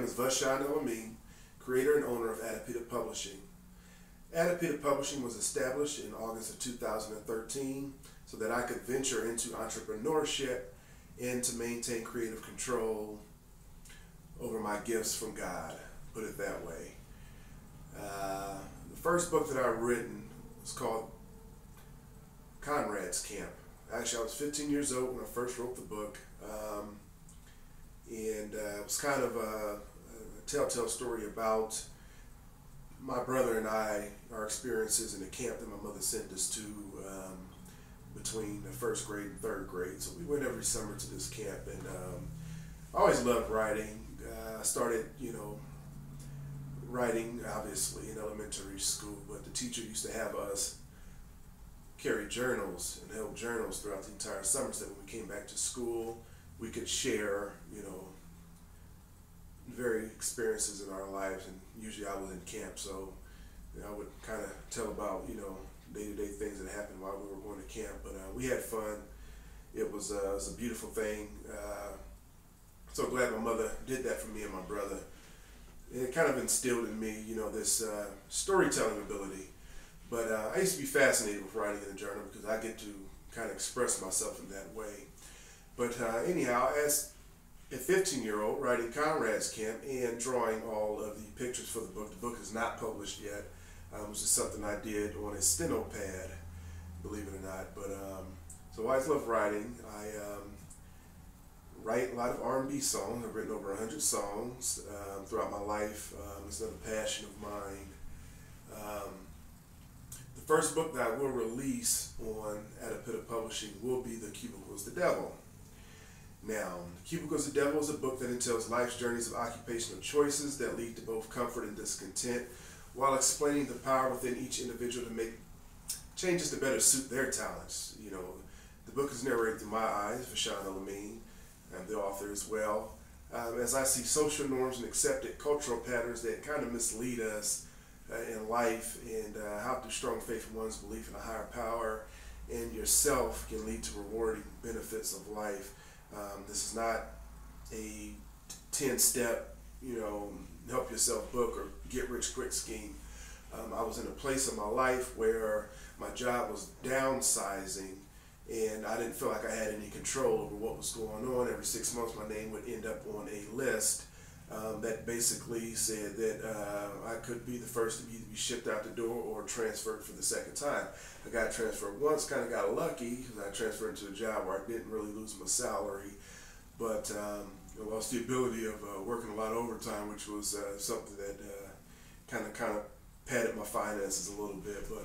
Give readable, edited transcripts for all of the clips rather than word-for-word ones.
is El-Amin, creator and owner of Cubicle Publishing. Cubicle Publishing was established in August of 2013 so that I could venture into entrepreneurship and to maintain creative control over my gifts from God, put it that way. The first book that I've written was called Conrad's Camp. Actually, I was 15 years old when I first wrote the book, and it was kind of a telltale story about my brother and I, our experiences in the camp that my mother sent us to between the first grade and third grade. So we went every summer to this camp, and I always loved writing. I started, writing obviously in elementary school, but the teacher used to have us carry journals and held journals throughout the entire summer so that when we came back to school, we could share, very experiences in our lives. And usually I was in camp, so I would kind of tell about, day-to-day things that happened while we were going to camp. But we had fun. It was a beautiful thing. So glad my mother did that for me and my brother. And it kind of instilled in me, this storytelling ability. But I used to be fascinated with writing in a journal because I get to kind of express myself in that way. But anyhow, as a 15-year-old writing Conrad's Camp and drawing all of the pictures for the book is not published yet. It was just something I did on a steno pad, believe it or not. But so I always love writing. I write a lot of R&B songs. I've written over 100 songs throughout my life. It's another passion of mine. The first book that I will release on Cubicle Publishing will be The Cubicle is the Devil. Now, The Cubicle is the Devil is a book that entails life's journeys of occupational choices that lead to both comfort and discontent, while explaining the power within each individual to make changes to better suit their talents. The book is narrated through my eyes, El-Amin. I'm the author as well. As I see social norms and accepted cultural patterns that kind of mislead us in life, and how through strong faith in one's belief in a higher power and yourself can lead to rewarding benefits of life. This is not a 10-step, help yourself book or get rich quick scheme. I was in a place in my life where my job was downsizing, and I didn't feel like I had any control over what was going on. Every 6 months my name would end up on a list that basically said that I could be the first to either be shipped out the door or transferred for the second time. I got transferred once, kind of got lucky because I transferred into a job where I didn't really lose my salary, but I lost the ability of working a lot of overtime, which was something that kind of padded my finances a little bit. But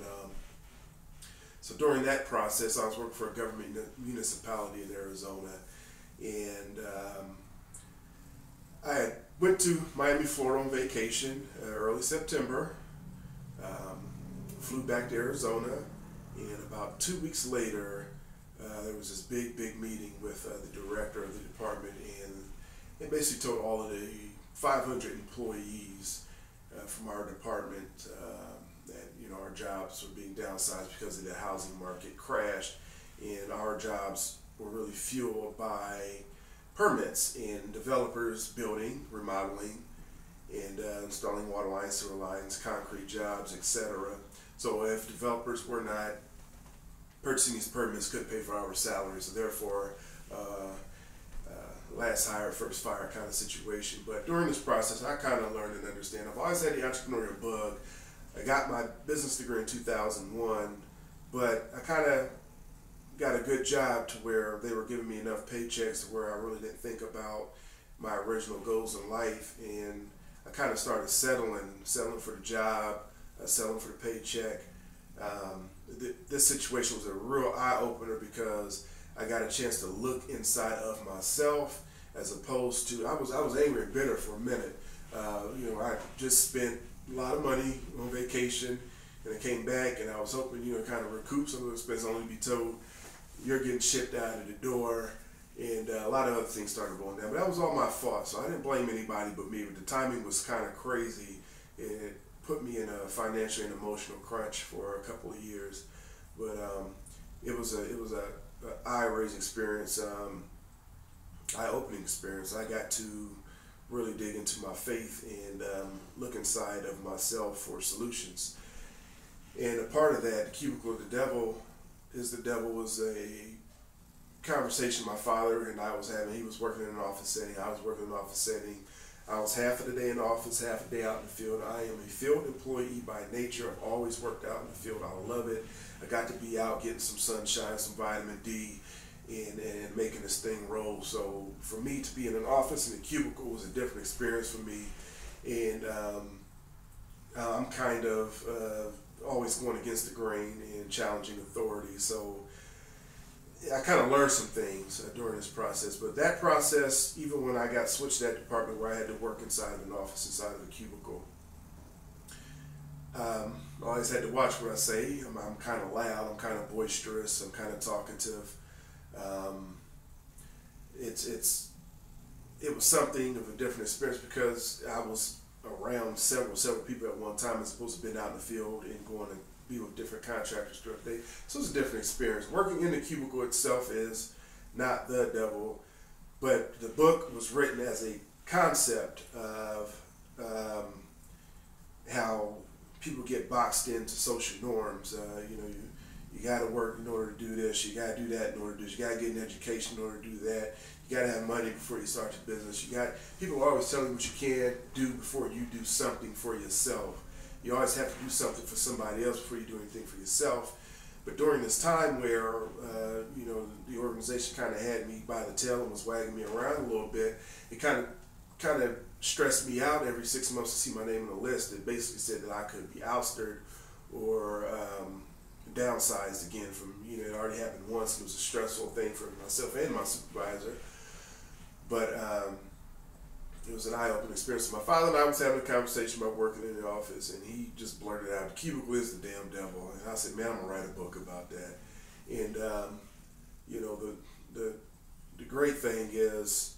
so during that process, I was working for a government municipality in Arizona, and I went to Miami, Florida on vacation early September, flew back to Arizona, and about 2 weeks later, there was this big meeting with the director of the department, and it basically told all of the 500 employees from our department that our jobs were being downsized because of the housing market crash, and our jobs were really fueled by permits and developers building, remodeling, and installing water lines, sewer lines, concrete jobs, etc. So if developers were not purchasing these permits, couldn't pay for our salaries, so therefore last hired, first fired kind of situation. But during this process, I kind of learned and understand. I've always had the entrepreneurial bug. I got my business degree in 2001, but I kind of got a good job to where they were giving me enough paychecks to where I really didn't think about my original goals in life, and I kind of started settling for the job, settling for the paycheck. This situation was a real eye-opener because I got a chance to look inside of myself, as opposed to I was angry and bitter for a minute. I just spent a lot of money on vacation, and I came back and I was hoping kind of recoup some of the expenses, only to be told you're getting shipped out of the door, and a lot of other things started going down. But that was all my fault, so I didn't blame anybody but me. But the timing was kind of crazy, and it put me in a financial and emotional crunch for a couple of years. But it was a eye-raising experience, eye-opening experience. I got to really dig into my faith and look inside of myself for solutions. And a part of that, the cubicle of the devil was a conversation my father and I was having. He was working in an office setting. I was working in an office setting. I was half of the day in the office, half the day out in the field. I am a field employee by nature. I've always worked out in the field. I love it. I got to be out getting some sunshine, some vitamin D, and making this thing roll. So for me to be in an office in a cubicle was a different experience for me. And I'm kind of always going against the grain and challenging authority. So I kind of learned some things during this process. But that process, even when I got switched to that department where I had to work inside of an office, inside of a cubicle, I always had to watch what I say. I'm kind of loud, I'm kind of boisterous, I'm kind of talkative. It was something of a different experience because I was around several people at one time as opposed to being out in the field and going to be with different contractors throughout the day. So it's a different experience. Working in the cubicle itself is not the devil, but the book was written as a concept of how people get boxed into social norms. You got to work in order to do this. You got to do that in order to do this. You got to get an education in order to do that. You got to have money before you start your business. People are always telling you what you can't do before you do something for yourself. You always have to do something for somebody else before you do anything for yourself. But during this time where the organization kind of had me by the tail and was wagging me around a little bit, it kind of stressed me out every 6 months to see my name on the list. It basically said that I could be ousted or downsized again from, it already happened once. It was a stressful thing for myself and my supervisor. But it was an eye-opening experience. My father and I was having a conversation about working in the office, and he just blurted out, "The cubicle is the damn devil." And I said, "Man, I'm gonna write a book about that." And the great thing is,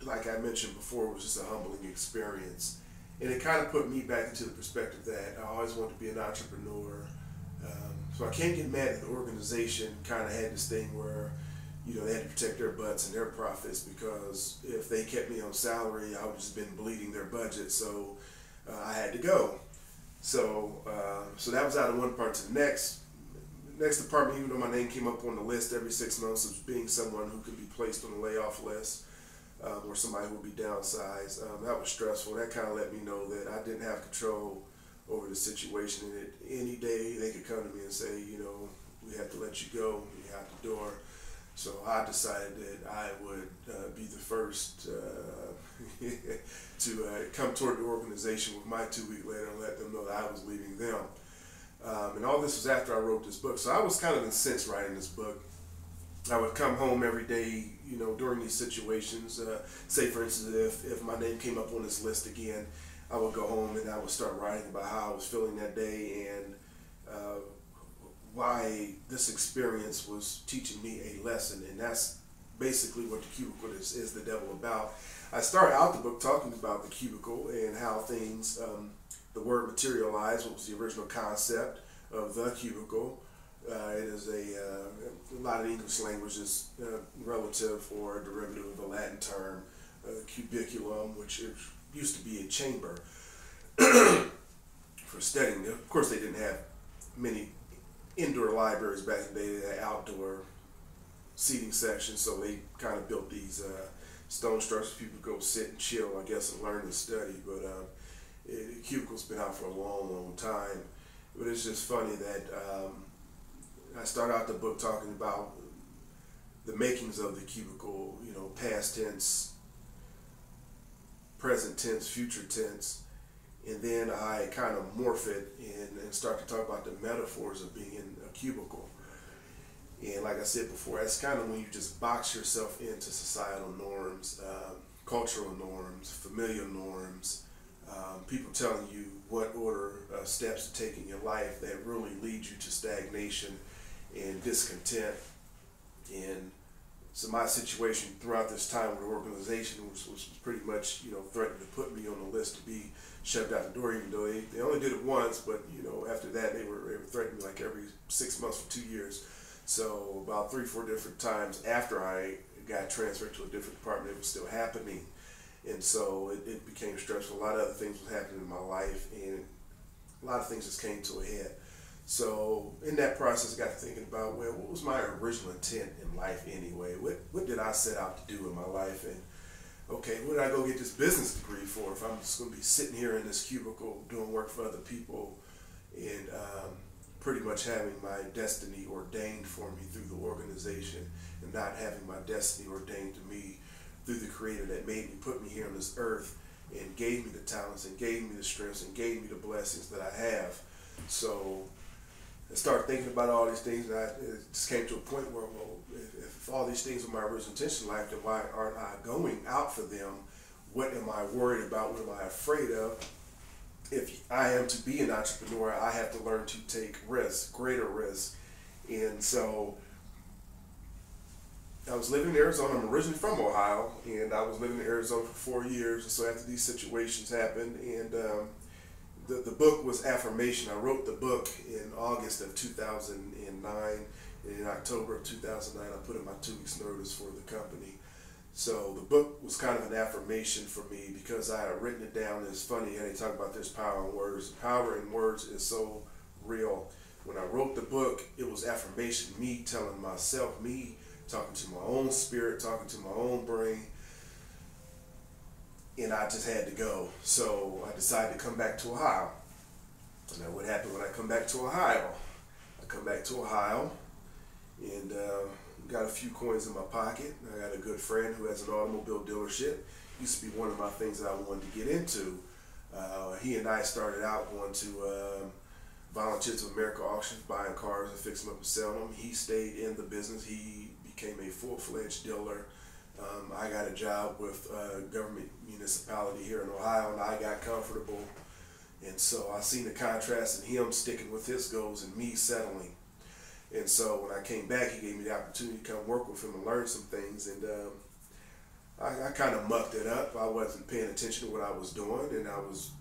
like I mentioned before, it was just a humbling experience. And it kind of put me back into the perspective that I always wanted to be an entrepreneur. So I can't get mad at the organization. Kind of had this thing where, they had to protect their butts and their profits, because if they kept me on salary, I would have just been bleeding their budget. So I had to go. So that was out of one part to the next. Next department, even though my name came up on the list every 6 months as being someone who could be placed on the layoff list, or somebody who would be downsized, that was stressful. That kind of let me know that I didn't have control over the situation, and that any day they could come to me and say, we have to let you go, you're out the door. So I decided that I would be the first to come toward the organization with my 2-week letter and let them know that I was leaving them. And all this was after I wrote this book. So I was kind of incensed writing this book. I would come home every day, during these situations. Say, for instance, if my name came up on this list again, I would go home and I would start writing about how I was feeling that day and why this experience was teaching me a lesson. And that's basically what the cubicle is the devil about. I start out the book talking about the cubicle and how things, the word materialize, what was the original concept of the cubicle. It is a lot of English language is relative or a derivative of a Latin term, cubiculum, which used to be a chamber for studying. Of course, they didn't have many indoor libraries back in the day. They had outdoor seating sections, so they kind of built these stone structures. People go sit and chill, I guess, and learn and study. But the cubicle's been out for a long, long time. But it's just funny that I start out the book talking about the makings of the cubicle, past tense, present tense, future tense, and then I kind of morph it and start to talk about the metaphors of being in a cubicle. And like I said before, that's kind of when you just box yourself into societal norms, cultural norms, familiar norms, people telling you what order of steps to take in your life that really lead you to stagnation and discontent. And so my situation throughout this time with the organization was pretty much, threatening to put me on the list to be shoved out the door, even though they only did it once, but after that they were threatening me like every 6 months for 2 years. So about 3-4 different times after I got transferred to a different department, it was still happening. And so it became stressful. A lot of other things was happening in my life, and a lot of things just came to a head. So in that process, I got to thinking about, well, what was my original intent in life anyway? What did I set out to do in my life? And okay, what did I go get this business degree for if I'm just going to be sitting here in this cubicle doing work for other people and pretty much having my destiny ordained for me through the organization and not having my destiny ordained to me through the Creator that made me, put me here on this earth and gave me the talents and gave me the strengths and gave me the blessings that I have. So I started thinking about all these things, and it just came to a point where, well, if all these things are my original intention in life, then why aren't I going out for them? What am I worried about? What am I afraid of? If I am to be an entrepreneur, I have to learn to take risks, greater risks. And so I was living in Arizona. I'm originally from Ohio, and I was living in Arizona for 4 years. And so after these situations happened, and the book was Affirmation. I wrote the book in August of 2009, and in October of 2009, I put in my 2 weeks notice for the company. So the book was kind of an affirmation for me because I had written it down. It's funny how they talk about there's power in words. Power in words is so real. When I wrote the book, it was affirmation, me telling myself, me talking to my own spirit, talking to my own brain, and I just had to go. So I decided to come back to Ohio. And now what happened when I come back to Ohio? I come back to Ohio and got a few coins in my pocket. I got a good friend who has an automobile dealership. Used to be one of my things that I wanted to get into. He and I started out going to Volunteers of America auctions, buying cars and fixing them up and selling them. He stayed in the business. He became a full-fledged dealer. I got a job with a government municipality here in Ohio, and I got comfortable. And so I seen the contrast in him sticking with his goals and me settling. And so when I came back, he gave me the opportunity to come work with him and learn some things. And I kind of mucked it up. I wasn't paying attention to what I was doing, and I was,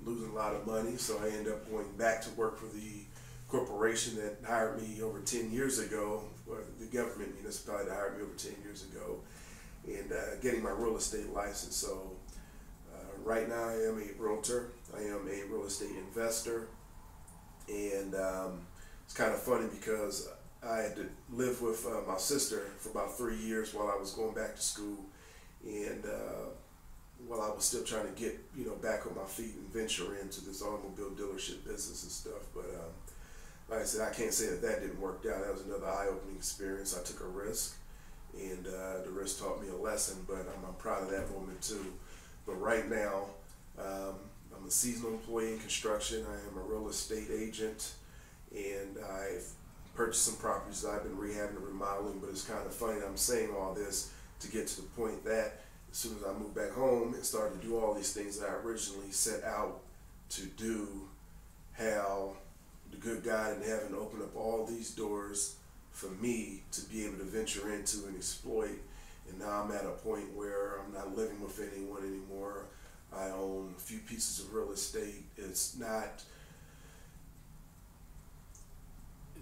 losing a lot of money. So I ended up going back to work for the corporation that hired me over 10 years ago, or the government municipality that hired me over 10 years ago, and getting my real estate license. So right now I am a realtor. I am a real estate investor, and it's kind of funny because I had to live with my sister for about 3 years while I was going back to school, and while I was still trying to get back on my feet and venture into this automobile dealership business and stuff. But like I said, I can't say that didn't work out. That was another eye-opening experience. I took a risk, and the risk taught me a lesson, but I'm proud of that moment too. But right now, I'm a seasonal employee in construction. I am a real estate agent, and I've purchased some properties that I've been rehabbing and remodeling. But it's kind of funny, I'm saying all this to get to the point that as soon as I moved back home and started to do all these things that I originally set out to do, how the good God in heaven opened up all these doors for me to be able to venture into and exploit. And now I'm at a point where I'm not living with anyone anymore. I own a few pieces of real estate. It's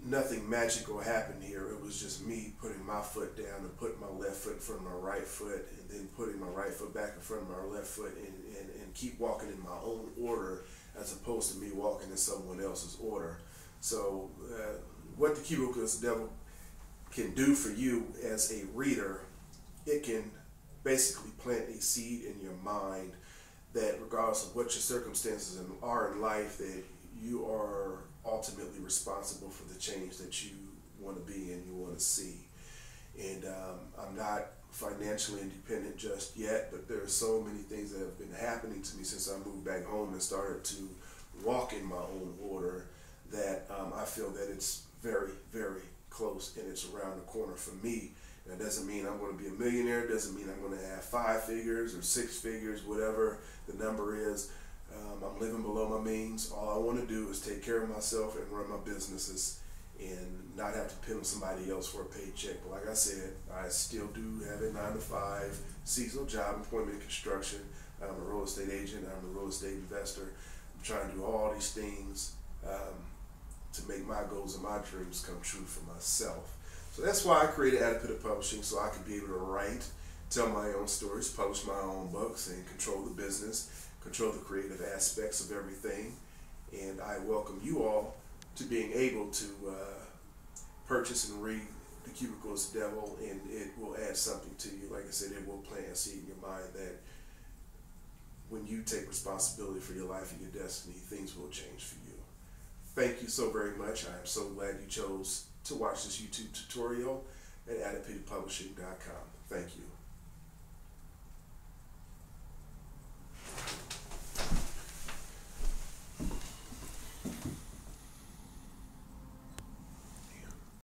nothing magical happened here. It was just me putting my foot down and putting my left foot in front of my right foot, and then putting my right foot back in front of my left foot, and keep walking in my own order as opposed to me walking in someone else's order. So what the Cubicle Devil can do for you as a reader, it can basically plant a seed in your mind that regardless of what your circumstances are in life, that you are ultimately responsible for the change that you want to be and you want to see. And I'm not financially independent just yet, but there are so many things that have been happening to me since I moved back home and started to walk in my own order that I feel that it's very, very close and it's around the corner for me. That doesn't mean I'm going to be a millionaire. It doesn't mean I'm going to have 5 figures or 6 figures, whatever the number is. I'm living below my means. All I want to do is take care of myself and run my businesses and not have to depend on somebody else for a paycheck. But like I said, I still do have a 9-to-5 seasonal job, employment in construction. I'm a real estate agent. I'm a real estate investor. I'm trying to do all these things to make my goals and my dreams come true for myself. So that's why I created Adaptive Publishing, so I could be able to write, tell my own stories, publish my own books, and control the business, control the creative aspects of everything. And I welcome you all to being able to purchase and read The Cubicle's Devil, and it will add something to you. Like I said, it will plant a seed in your mind that when you take responsibility for your life and your destiny, things will change for you. Thank you so very much. I am so glad you chose to watch this YouTube tutorial at adaptivepublishing.com. Thank you.